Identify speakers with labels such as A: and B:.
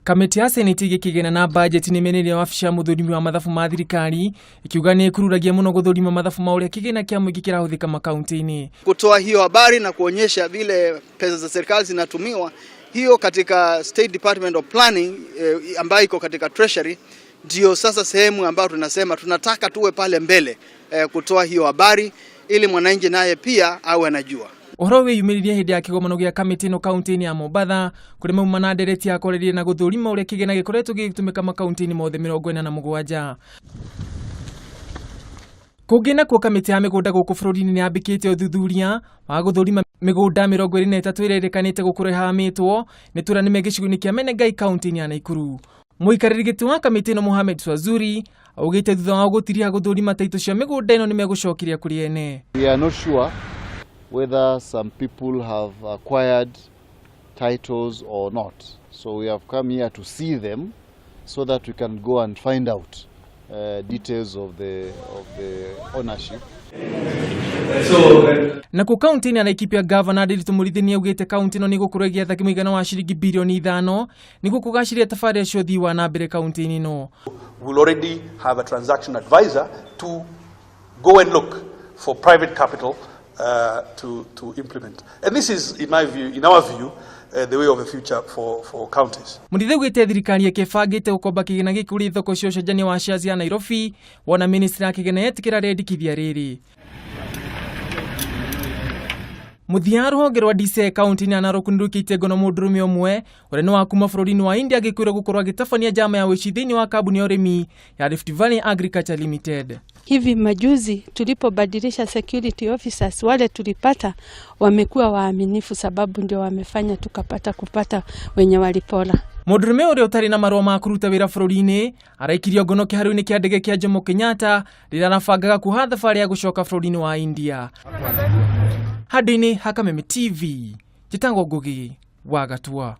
A: Kamiti ya Seneti igikigena na budget ni menene ya wabici ya muthurimi wa mathabu ma thirikari ikiuga ni kururagia muno guthurima mathabu ma uria kigena kia muingi kirahuthika makaunti-ini.
B: Kutoa hiyo habari na kuonyesha vile pesa za serikali zinatumiwa, hiyo katika State Department of Planning ambayo iko katika Treasury, ndio sasa sehemu ambayo tunasema tunataka tuwe pale mbele kutoa hiyo habari ili mwananchi naye pia awe anajua.
A: Uhoro wiyumiririe hindi ya kigomano gia kamiti no kaunti-ini ya Mombatha kuri mauma na ndereti ya korerie na guthurima uria kigena gikoretwo gigitumika makaunti-ini mothe 47. Kugina kwa kamiti ya migunda guku bururi-ini ni yambikite uthuthuria wa guthurima migunda 23 iria irikanite gukurehamitwo ni turanime gicigo-ini kia Menengai kaunti-ini ya Nakuru. Muikariri giti wa kamiti no Mohamed Swazuri augite thutha wa gutiria guthurima taito cia migunda ino ni megucokiria kuri ene.
C: We are not sure whether some people have acquired titles or not. So we have come here to see them so that we can go and find out details of the ownership.
A: Na ku kaunti ya Laikipia Governor Ndiritu Muridhi augite kaunti no nigukuregia thaki muigana wa shilingi bilioni 5 nigu kugashiria tafaria cio thii wa na mbere kaunti-ini no.
D: We will already have a transaction advisor to go and look for private capital to implement. And this is, in our view, the way of the future for counties.
A: Muridhi gwite thirikari ikibangite gukomba kigena gikuri thoko cio cenjania wa shares ya Nairobi wona ministry ya kigena yetikira rendikithia riri. Muthia ruhonge rwa DCI kaunti ni anarokunirukite ngono mundurume omwe uria ni wa kuma bururi-ini wa India gikwira gukorwa gitabania jama ya wici thiini wa kambuni ya urimi ya Rift Valley Agriculture Limited.
E: Hivi majuzi tulipobadilisha security officers, wale tulipata wamekuwa waaminifu, sababu ndio wamefanya kupata wenye walipora.
A: Mundurume uria utari na marua ma kuruta wira bururi-ini araikirio ngono kiharu-ini kia ndege kia Jomo Kenyatta rira nabangaga kuha thabari ya gucoka bururi-ini wa India. Hadini Hakameme TV, Jitango Ngugi wa Gatua.